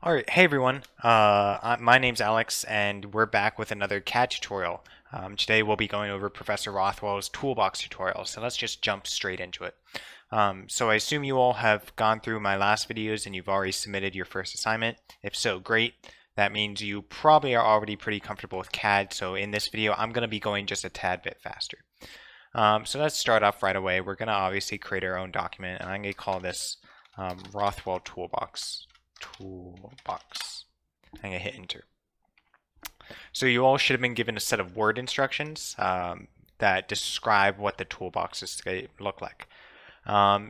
All right, hey everyone. My name's Alex, and we're back with another CAD tutorial. Today we'll be going over Professor Rothwell's Toolbox tutorial, so let's just jump straight into it. So I assume you all have gone through my last videos and you've already submitted your first assignment. If so, great. That means you probably are already pretty comfortable with CAD, so in this video I'm going to be going just a tad bit faster. So let's start off right away. We're going to obviously create our own document, and I'm going to call this Rothwell Toolbox. I'm going to hit enter. So you all should have been given a set of word instructions that describe what the toolbox is going to look like.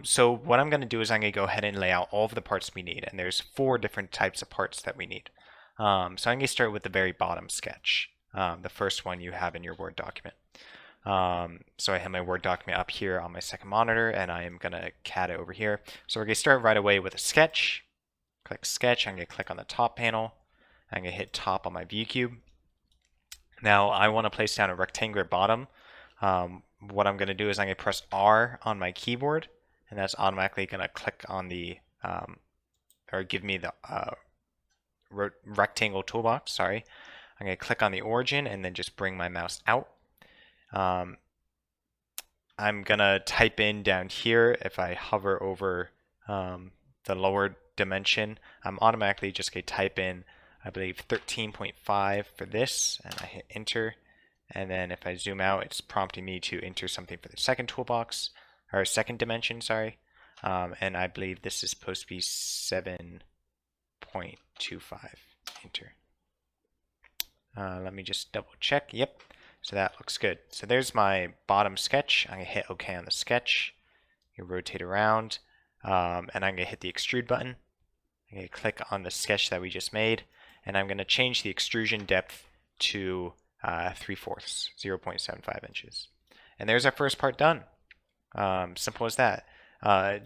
So what I'm going to do is I'm going to go ahead and lay out all of the parts we need, and there's 4 different types of parts that we need. So I'm going to start with the very bottom sketch, the first one you have in your Word document. So I have my Word document up here on my second monitor, and I am going to CAD it over here. So we're going to start right away with a sketch. Click sketch. I'm going to click on the top panel. I'm going to hit top on my view cube. Now I want to place down a rectangular bottom. What I'm going to do is I'm going to press R on my keyboard, and that's automatically going to click on the or give me the rectangle toolbox. Sorry. I'm going to click on the origin and then just bring my mouse out. I'm going to type in down here. If I hover over the lower dimension, I'm automatically just going to type in, I believe, 13.5 for this, and I hit enter. And then if I zoom out, it's prompting me to enter something for the second toolbox, or second dimension, sorry. And I believe this is supposed to be 7.25. Enter. Let me just double check. Yep. So that looks good. So there's my bottom sketch. I'm going to hit OK on the sketch. You rotate around, and I'm going to hit the extrude button. I'm going to click on the sketch that we just made, and I'm going to change the extrusion depth to 3/4, 0.75 inches. And there's our first part done. Simple as that.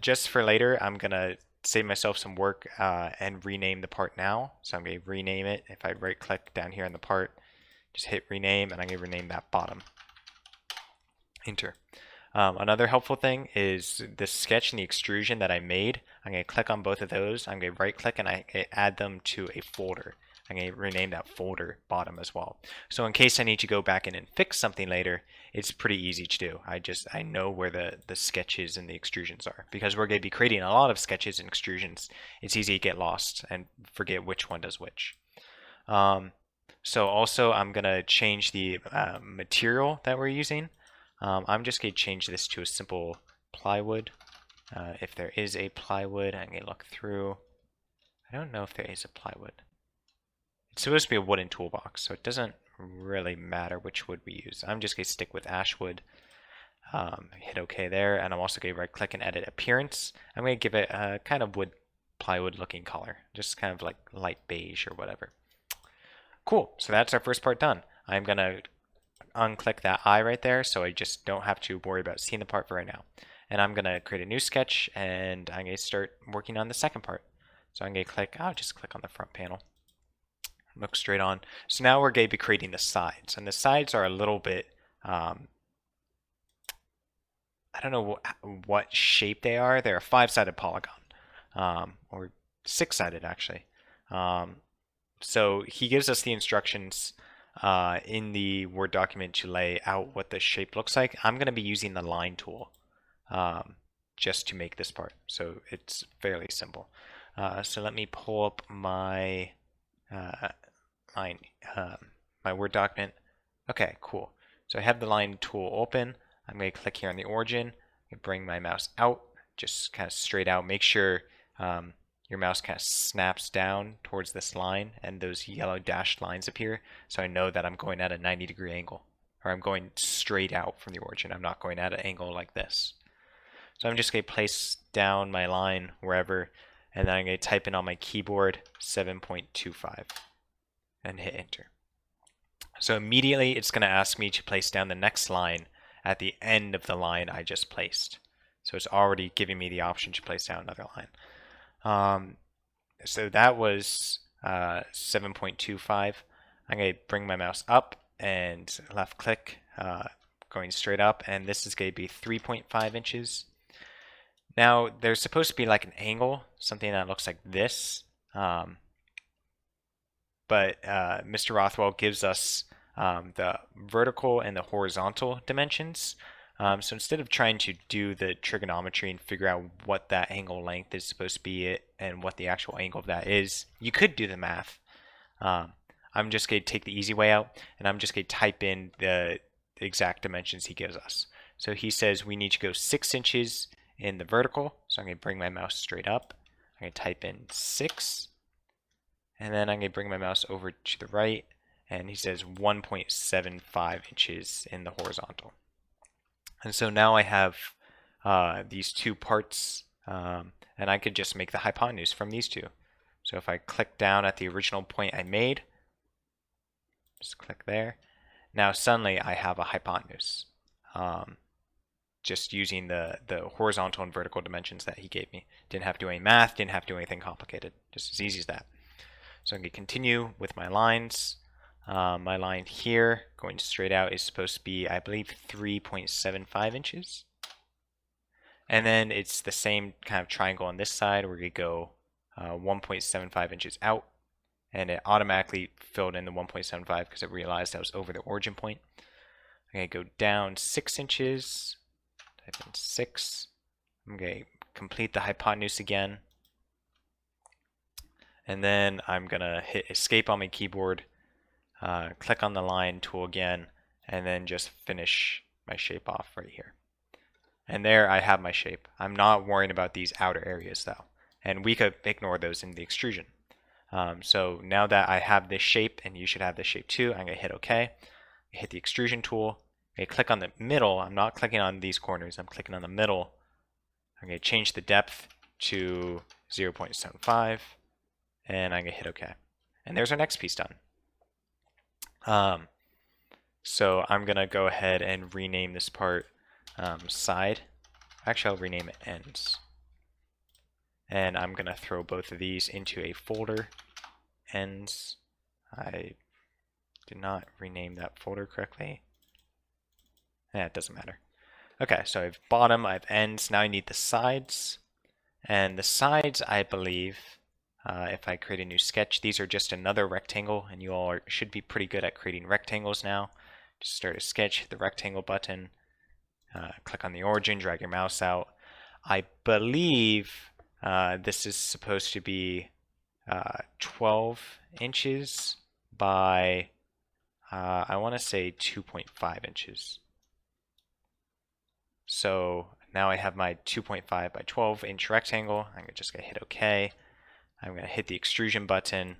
Just for later, I'm going to save myself some work and rename the part now. So I'm going to rename it. If I right click down here on the part, just hit rename, and I'm going to rename that bottom. Enter. Another helpful thing is the sketch and the extrusion that I made. I'm going to click on both of those. I'm going to right click and I add them to a folder. I'm going to rename that folder bottom as well. So in case I need to go back in and fix something later, it's pretty easy to do. I know where the sketches and the extrusions are. Because we're going to be creating a lot of sketches and extrusions, it's easy to get lost and forget which one does which. So also I'm going to change the material that we're using. I'm just going to change this to a simple plywood. If there is a plywood, I'm going to look through. I don't know if there is a plywood. It's supposed to be a wooden toolbox, so it doesn't really matter which wood we use. I'm just going to stick with ash wood. Hit OK there, and I'm also going to right click and edit appearance. I'm going to give it a kind of wood plywood looking color, just kind of like light beige or whatever. Cool, so that's our first part done. I'm going to unclick that eye right there, so I just don't have to worry about seeing the part for right now. And I'm going to create a new sketch, and I'm going to start working on the second part. So I'm going to click, I'll just click on the front panel. Look straight on. So now we're going to be creating the sides, and the sides are a little bit, I don't know what shape they are. They're a 5-sided polygon, or 6-sided actually. So he gives us the instructions in the Word document to lay out what the shape looks like. I'm going to be using the line tool just to make this part. So it's fairly simple. So let me pull up my my Word document. Okay, cool. So I have the line tool open. I'm going to click here on the origin. Bring my mouse out, just kind of straight out. Make sure your mouse kind of snaps down towards this line and those yellow dashed lines appear, so I know that I'm going at a 90-degree angle, or I'm going straight out from the origin. I'm not going at an angle like this. So I'm just going to place down my line wherever, and then I'm going to type in on my keyboard 7.25 and hit enter. So immediately it's going to ask me to place down the next line at the end of the line I just placed. So it's already giving me the option to place down another line. So that was 7.25. I'm going to bring my mouse up and left click, going straight up, and this is going to be 3.5 inches. Now there's supposed to be like an angle, something that looks like this. but Mr. Rothwell gives us the vertical and the horizontal dimensions. So instead of trying to do the trigonometry and figure out what that angle length is supposed to be and what the actual angle of that is, you could do the math. I'm just going to take the easy way out, and I'm just going to type in the exact dimensions he gives us. So he says we need to go 6 inches in the vertical, so I'm going to bring my mouse straight up. I'm going to type in 6, and then I'm going to bring my mouse over to the right, and he says 1.75 inches in the horizontal. And so now I have these two parts, and I could just make the hypotenuse from these two. So if I click down at the original point I made, just click there, now suddenly I have a hypotenuse, just using the horizontal and vertical dimensions that he gave me. Didn't have to do any math, didn't have to do anything complicated, just as easy as that. So I'm going to continue with my lines. My line here, going straight out, is supposed to be, I believe, 3.75 inches. And then it's the same kind of triangle on this side. We're going to go 1.75 inches out. And it automatically filled in the 1.75 because it realized I was over the origin point. I'm going to go down 6 inches. Type in 6. I'm going to complete the hypotenuse again. And then I'm going to hit escape on my keyboard. Click on the line tool again, and then just finish my shape off right here. And there I have my shape. I'm not worrying about these outer areas though, and we could ignore those in the extrusion. So now that I have this shape, and you should have this shape too, I'm going to hit OK. Hit the extrusion tool. I'm going to click on the middle. I'm not clicking on these corners. I'm clicking on the middle. I'm going to change the depth to 0.75, and I'm going to hit OK. And there's our next piece done. So I'm going to go ahead and rename this part side. Actually, I'll rename it ends. And I'm going to throw both of these into a folder, ends. I did not rename that folder correctly. It doesn't matter. Okay, so I have bottom, I have ends. Now I need the sides. And the sides, I believe, if I create a new sketch, these are just another rectangle, and you all should be pretty good at creating rectangles now. Just start a sketch, hit the rectangle button, click on the origin, drag your mouse out. I believe this is supposed to be 12 inches by, I want to say 2.5 inches. So now I have my 2.5 by 12 inch rectangle. I'm just going to hit OK. I'm going to hit the extrusion button,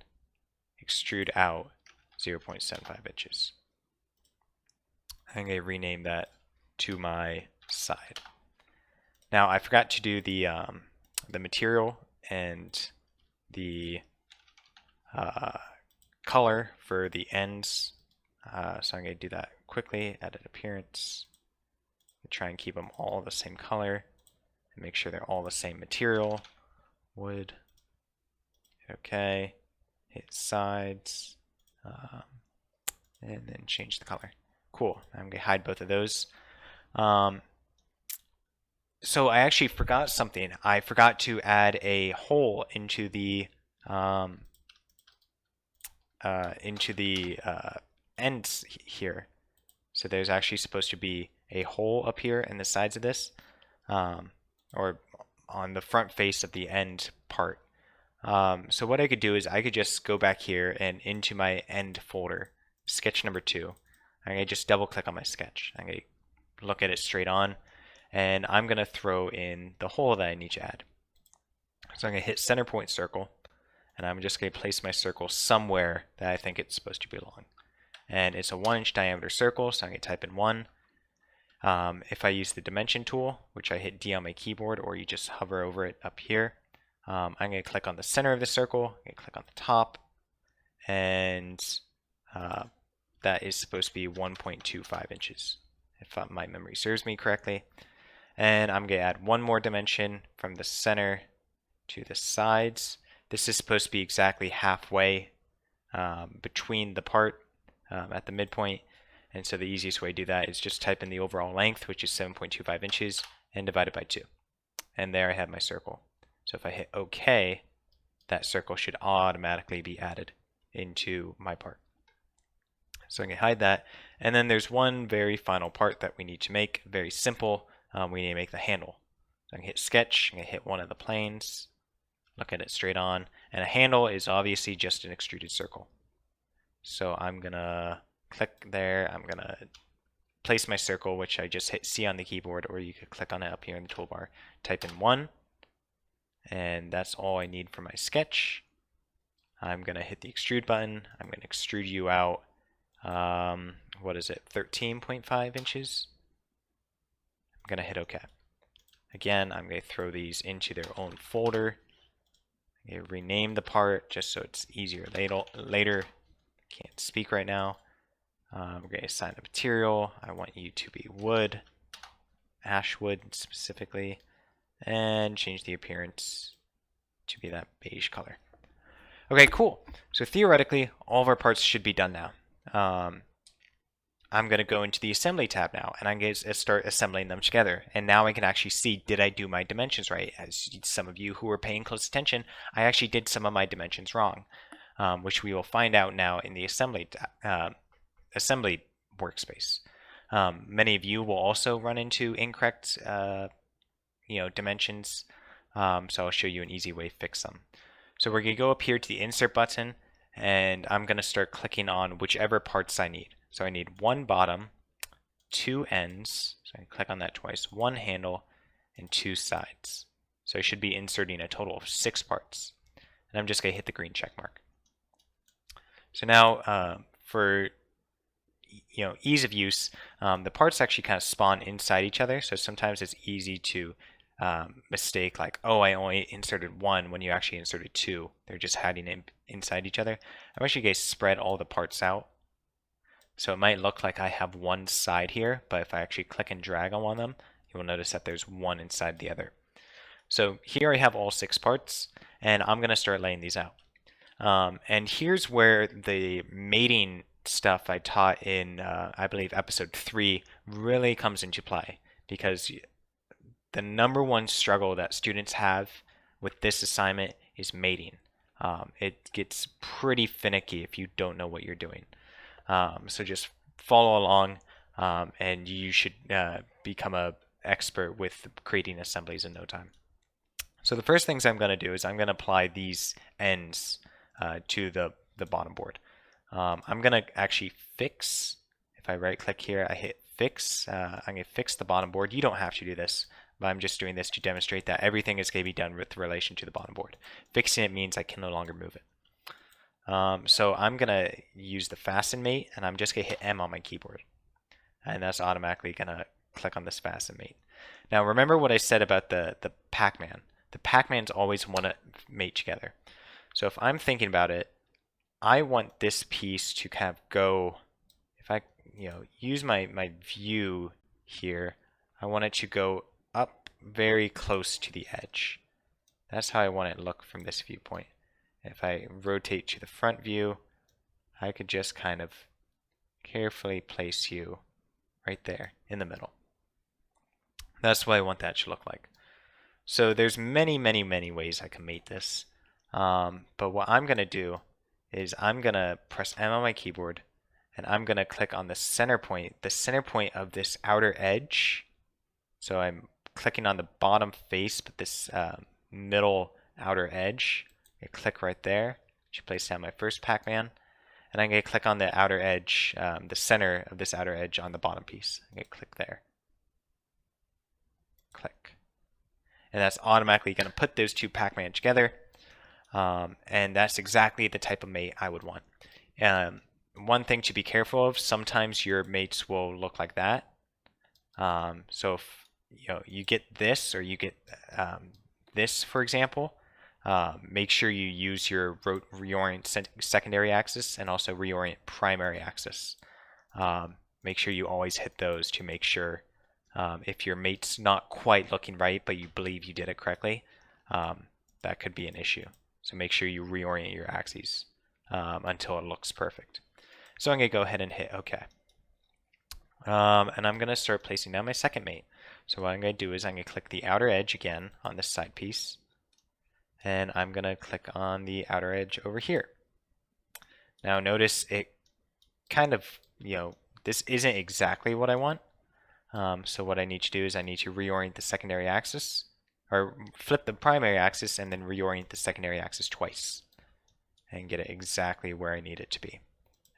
extrude out 0.75 inches. I'm going to rename that to my side. Now I forgot to do the material and the color for the ends, so I'm going to do that quickly. Edit appearance. Try and keep them all the same color and make sure they're all the same material. Wood. Okay. Hit sides. And then change the color. Cool. I'm going to hide both of those. So I actually forgot something. I forgot to add a hole into the ends here. So there's actually supposed to be a hole up here in the sides of this, or on the front face of the end part. So what I could do is I could just go back here and into my end folder, sketch number 2. I'm going to just double click on my sketch. I'm going to look at it straight on, and I'm going to throw in the hole that I need to add. So I'm going to hit center point circle, and I'm just going to place my circle somewhere that I think it's supposed to belong. And it's a 1 inch diameter circle, so I'm going to type in 1. If I use the dimension tool, which I hit D on my keyboard, or you just hover over it up here, I'm going to click on the center of the circle, I'm going to click on the top, and that is supposed to be 1.25 inches, if my memory serves me correctly. And I'm going to add one more dimension from the center to the sides. This is supposed to be exactly halfway between the part at the midpoint. And so the easiest way to do that is just type in the overall length, which is 7.25 inches, and divide it by 2. And there I have my circle. So if I hit OK, that circle should automatically be added into my part. So I'm going to hide that. And then there's one very final part that we need to make, very simple. We need to make the handle. So I'm going to hit sketch, I'm going to hit one of the planes, look at it straight on, and a handle is obviously just an extruded circle. So I'm going to click there, I'm going to place my circle, which I just hit C on the keyboard, or you could click on it up here in the toolbar, type in 1, and that's all I need for my sketch. I'm going to hit the extrude button, I'm going to extrude you out, what is it, 13.5 inches? I'm going to hit OK. Again, I'm going to throw these into their own folder. I'm going to rename the part just so it's easier later. Can't speak right now. We're going to assign a material. I want you to be wood, ash wood specifically, and change the appearance to be that beige color. Okay, cool. So theoretically, all of our parts should be done now. I'm going to go into the assembly tab now, and I'm going to start assembling them together. And now I can actually see, did I do my dimensions right? As some of you who are paying close attention, I actually did some of my dimensions wrong, which we will find out now in the assembly workspace. Many of you will also run into incorrect dimensions, so I'll show you an easy way to fix them. So we're going to go up here to the insert button, and I'm going to start clicking on whichever parts I need. So I need one bottom, 2 ends, so I click on that twice, 1 handle, and 2 sides. So I should be inserting a total of 6 parts. And I'm just going to hit the green check mark. So now for ease of use, the parts actually kind of spawn inside each other, so sometimes it's easy to mistake like, oh, I only inserted 1 when you actually inserted 2. They're just hiding inside each other. I'm actually going to spread all the parts out. So it might look like I have one side here, but if I actually click and drag on one of them, you will notice that there's one inside the other. So here I have all 6 parts, and I'm going to start laying these out. And here's where the mating stuff I taught in, I believe, episode 3 really comes into play, because the #1 struggle that students have with this assignment is mating. It gets pretty finicky if you don't know what you're doing. So just follow along, and you should become an expert with creating assemblies in no time. So the first things I'm going to do is I'm going to apply these ends to the bottom board. I'm going to actually fix. If I right click here, I hit fix. I'm going to fix the bottom board. You don't have to do this, but I'm just doing this to demonstrate that everything is going to be done with relation to the bottom board. Fixing it means I can no longer move it. So I'm going to use the fasten mate, and I'm just going to hit M on my keyboard. And that's automatically going to click on this fasten mate. Now remember what I said about the Pac-Man. The Pac-Mans always want to mate together. So if I'm thinking about it, I want this piece to kind of go, if I use my view here, I want it to go up very close to the edge. That's how I want it to look from this viewpoint. If I rotate to the front view, I could just kind of carefully place you right there in the middle. That's what I want that to look like. So there's many ways I can mate this. But what I'm going to do is I'm going to press M on my keyboard, and I'm going to click on the center point of this outer edge. So I'm clicking on the bottom face, but this middle outer edge. I click right there. Should place down my first Pac-Man, and I'm going to click on the outer edge, the center of this outer edge on the bottom piece. I'm going to click there. Click. And that's automatically going to put those 2 Pac-Man together, and that's exactly the type of mate I would want. One thing to be careful of, sometimes your mates will look like that. So if you get this, or you get this, for example, make sure you use your reorient secondary axis and also reorient primary axis. Make sure you always hit those to make sure if your mate's not quite looking right, but you believe you did it correctly, that could be an issue. So make sure you reorient your axes until it looks perfect. So I'm going to go ahead and hit OK. And I'm going to start placing down my second mate. So what I'm going to do is I'm going to click the outer edge again on this side piece, and I'm going to click on the outer edge over here. Now notice it kind of, this isn't exactly what I want. So what I need to do is I need to reorient the secondary axis, or flip the primary axis and then reorient the secondary axis twice and get it exactly where I need it to be.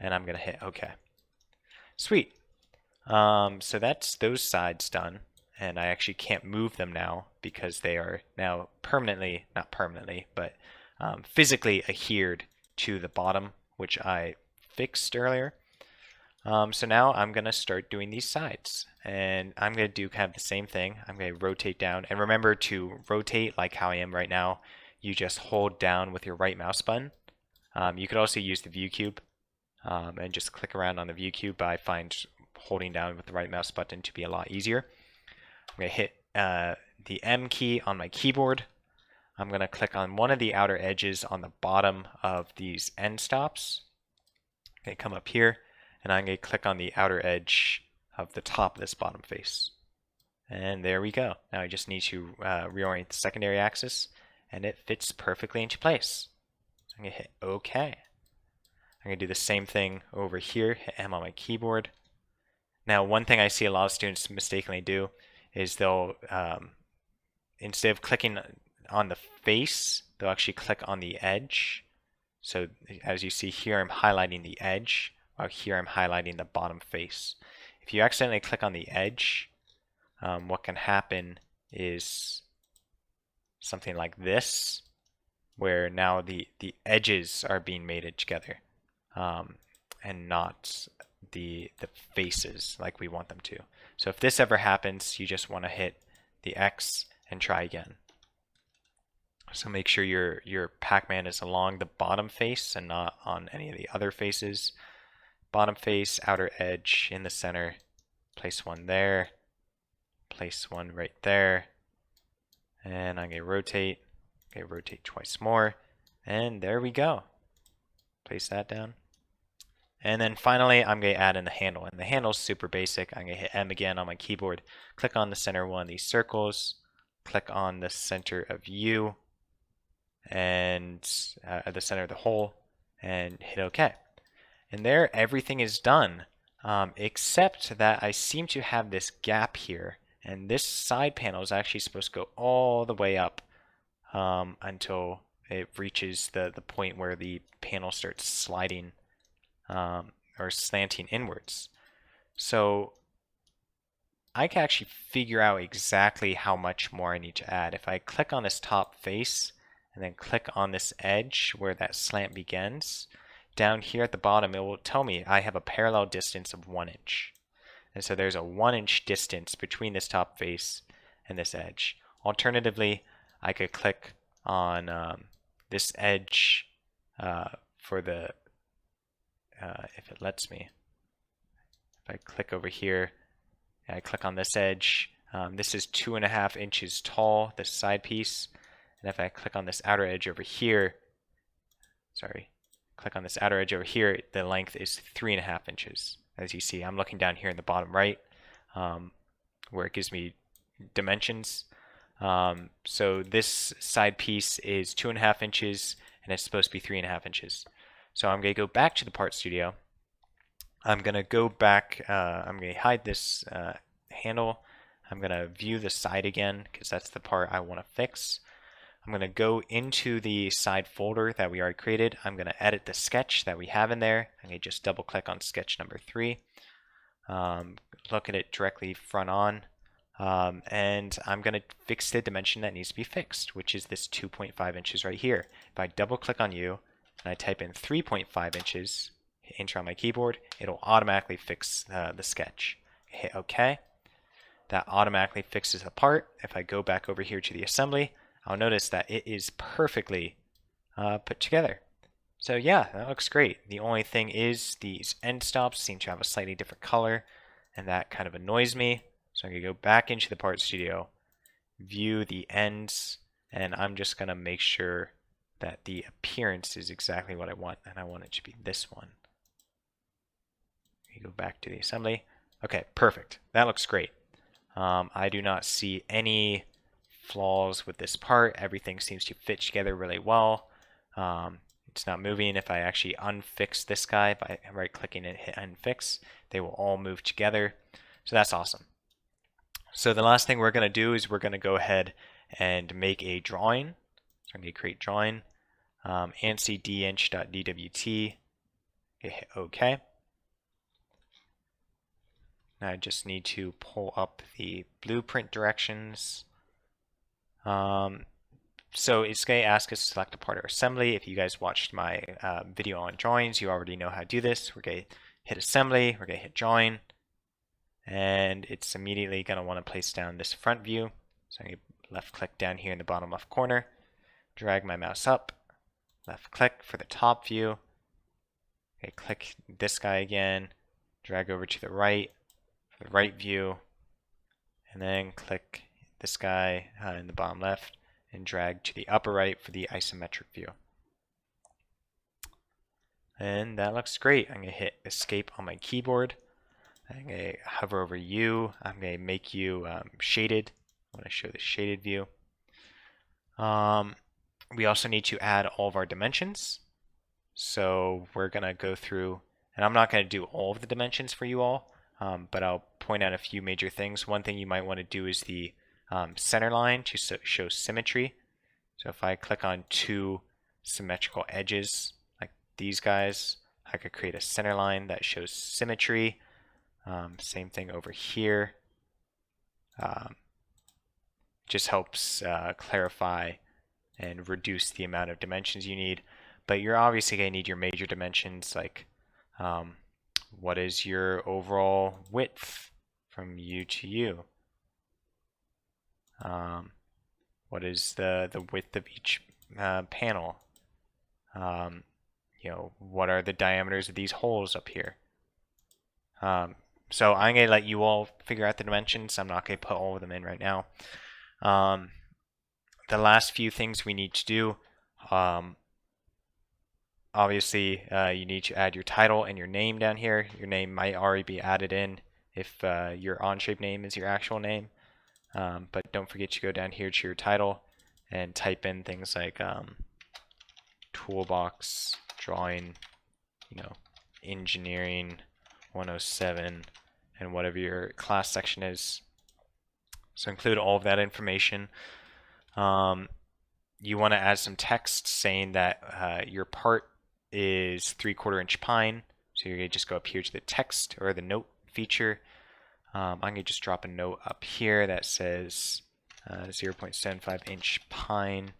And I'm going to hit OK. Sweet. So that's those sides done. And I actually can't move them now because they are now permanently, not permanently, but physically adhered to the bottom, which I fixed earlier. So now I'm going to start doing these sides. And I'm going to do kind of the same thing. I'm going to rotate down. And remember to rotate like how I am right now. You just hold down with your right mouse button. You could also use the view cube and just click around on the view cube, but I find holding down with the right mouse button to be a lot easier. I'm going to hit the M key on my keyboard. I'm going to click on one of the outer edges on the bottom of these end stops. Okay, come up here, and I'm going to click on the outer edge of the top of this bottom face. And there we go. Now I just need to reorient the secondary axis, and it fits perfectly into place. So I'm going to hit OK. I'm going to do the same thing over here, hit M on my keyboard. Now, one thing I see a lot of students mistakenly do is they'll, instead of clicking on the face, they'll actually click on the edge. So as you see here, I'm highlighting the edge, while here I'm highlighting the bottom face. If you accidentally click on the edge, what can happen is something like this, where now the edges are being mated together, and not the faces like we want them to. So if this ever happens, you just want to hit the X and try again. So make sure your Pac-Man is along the bottom face and not on any of the other faces. Bottom face, outer edge in the center. Place one there. Place one right there. And I'm going to rotate. Okay, rotate twice more. And there we go. Place that down. And then finally, I'm going to add in the handle. And the handle is super basic. I'm going to hit M again on my keyboard. Click on the center of one of these circles. Click on the center of U. And at the center of the hole. And hit OK. And there, everything is done. Except that I seem to have this gap here. And this side panel is actually supposed to go all the way up until it reaches the point where the panel starts sliding or slanting inwards. So I can actually figure out exactly how much more I need to add. If I click on this top face and then click on this edge where that slant begins, down here at the bottom it will tell me I have a parallel distance of 1 inch. And so there's a 1 inch distance between this top face and this edge. Alternatively, I could click on this edge for the if it lets me. If I click over here, and I click on this edge, this is 2.5 inches tall, this side piece. And if I click on this outer edge over here, click on this outer edge over here, the length is 3.5 inches. As you see, I'm looking down here in the bottom right, where it gives me dimensions. So this side piece is 2.5 inches, and it's supposed to be 3.5 inches. So I'm going to go back to the Part Studio. I'm going to go back, I'm going to hide this handle. I'm going to view the side again, because that's the part I want to fix. I'm going to go into the side folder that we already created. I'm going to edit the sketch that we have in there. I'm going to just double click on sketch number 3. Look at it directly front on. And I'm going to fix the dimension that needs to be fixed, which is this 2.5 inches right here. If I double click on you and I type in 3.5 inches, hit enter on my keyboard, it'll automatically fix the sketch. Hit OK. That automatically fixes the part. If I go back over here to the assembly, I'll notice that it is perfectly put together. So yeah, that looks great. The only thing is these end stops seem to have a slightly different color, and that kind of annoys me. So I'm going to go back into the Part Studio, view the ends, and I'm just going to make sure that the appearance is exactly what I want, and I want it to be this one. You go back to the assembly. Okay, perfect. That looks great. I do not see any flaws with this part. Everything seems to fit together really well. It's not moving. If I actually unfix this guy by right clicking and hit unfix, they will all move together. So that's awesome. So the last thing we're going to do is we're going to go ahead and make a drawing. So I'm going to create drawing, ANSI dinch.dwt, hit OK. Now I just need to pull up the blueprint directions. So it's going to ask us to select a part or assembly. If you guys watched my video on drawings, you already know how to do this. We're going to hit assembly, we're going to hit drawing, and it's immediately going to want to place down this front view. So I'm going to left click down here in the bottom left corner, drag my mouse up, left click for the top view. Okay, click this guy again, drag over to the right for the right view, and then click this guy in the bottom left and drag to the upper right for the isometric view. And that looks great. I'm going to hit escape on my keyboard. I'm going to hover over U. I'm going to make you shaded. I want to show the shaded view. We also need to add all of our dimensions. So we're going to go through, and I'm not going to do all of the dimensions for you all, but I'll point out a few major things. One thing you might want to do is the center line to show symmetry. So if I click on two symmetrical edges like these guys, I could create a center line that shows symmetry. Same thing over here. Just helps clarify and reduce the amount of dimensions you need. But you're obviously going to need your major dimensions, like what is your overall width from U to U? What is the width of each panel? What are the diameters of these holes up here? So I'm going to let you all figure out the dimensions. I'm not going to put all of them in right now. The last few things we need to do, obviously you need to add your title and your name down here. Your name might already be added in if your Onshape name is your actual name. But don't forget to go down here to your title and type in things like Toolbox, Drawing, Engineering 107, and whatever your class section is. So include all of that information. You want to add some text saying that your part is 3/4 inch pine. So you're going to just go up here to the text or the note feature. I'm going to just drop a note up here that says 0.75 inch pine.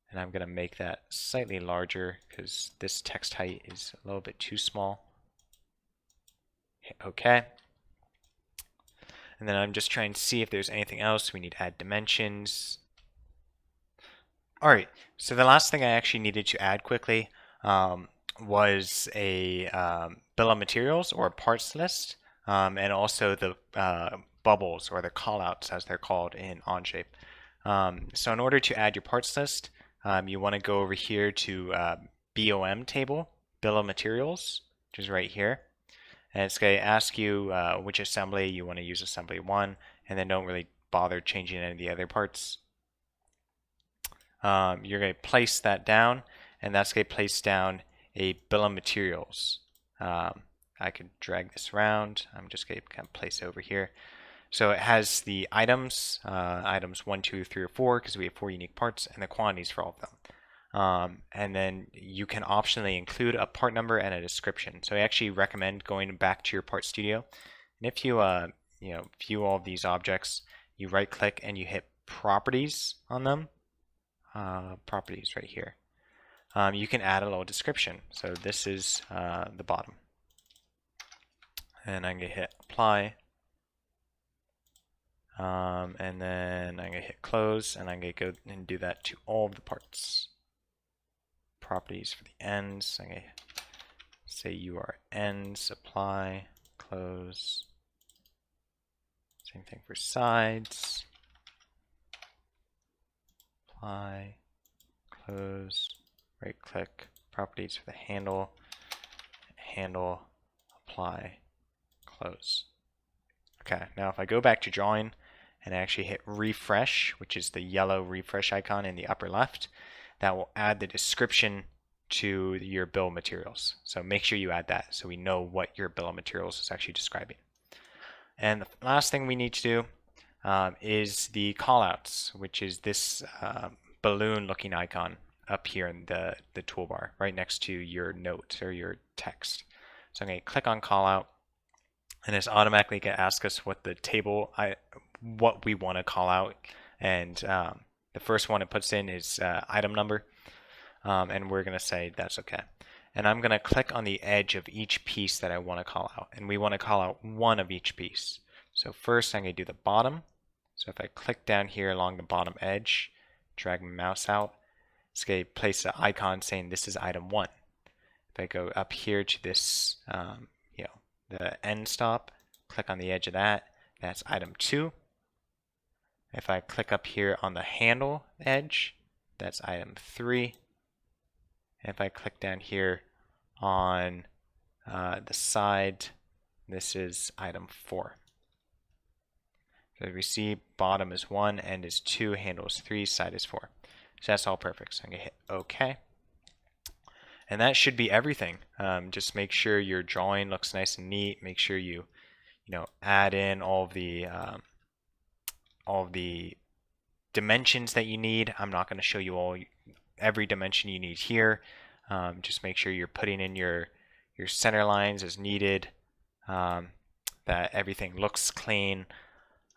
And I'm going to make that slightly larger because this text height is a little bit too small. Hit OK. And then I'm just trying to see if there's anything else. We need to add dimensions. Alright, so the last thing I actually needed to add quickly was a bill of materials or parts list, and also the bubbles or the callouts as they're called in Onshape. So in order to add your parts list, you want to go over here to BOM table, bill of materials, which is right here. And it's going to ask you which assembly you want to use, assembly 1, and then don't really bother changing any of the other parts. You're going to place that down, and that's going to place down a bill of materials. I could drag this around. I'm just going to kind of place it over here. So it has the items, items 1, 2, 3, or 4, because we have 4 unique parts, and the quantities for all of them. And then you can optionally include a part number and a description. So I actually recommend going back to your part studio, and if you view all of these objects, you right click and you hit properties on them. Properties right here. You can add a little description. So this is the bottom, and I'm going to hit apply, and then I'm going to hit close, and I'm going to go and do that to all of the parts. Properties for the ends. I'm going to say UR ends, apply, close. Same thing for sides. Apply, close, right click, properties for the handle, handle, apply, close. Okay, now if I go back to drawing and actually hit refresh, which is the yellow refresh icon in the upper left, that will add the description to your bill of materials. So make sure you add that so we know what your bill of materials is actually describing. And the last thing we need to do is the callouts, which is this balloon looking icon up here in the toolbar right next to your note or your text. So I'm going to click on callout, and it's automatically going to ask us what the table, what we want to call out. And the first one it puts in is item number, and we're going to say that's okay. And I'm going to click on the edge of each piece that I want to call out, and we want to call out one of each piece. So first I'm going to do the bottom. So if I click down here along the bottom edge, drag my mouse out, it's going to place an icon saying this is item 1. If I go up here to this, the end stop, click on the edge of that, that's item 2. If I click up here on the handle edge, that's item 3. And if I click down here on the side, this is item 4. So we see bottom is 1, end is 2, handle is 3, side is 4. So that's all perfect. So I'm going to hit OK. And that should be everything. Just make sure your drawing looks nice and neat. Make sure you add in all of the dimensions that you need. I'm not going to show you every dimension you need here. Just make sure you're putting in your center lines as needed, that everything looks clean.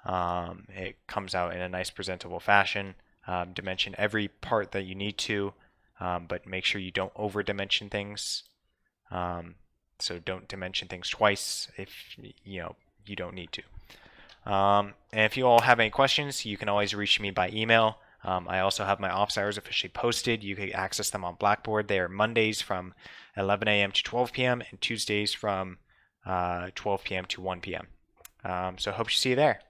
It comes out in a nice presentable fashion. Dimension every part that you need to, but make sure you don't over dimension things. So don't dimension things twice if you don't need to. And if you all have any questions, you can always reach me by email. I also have my office hours officially posted. You can access them on Blackboard. They are Mondays from 11 a.m. to 12 p.m. and Tuesdays from 12 p.m. to 1 p.m. So hope to see you there.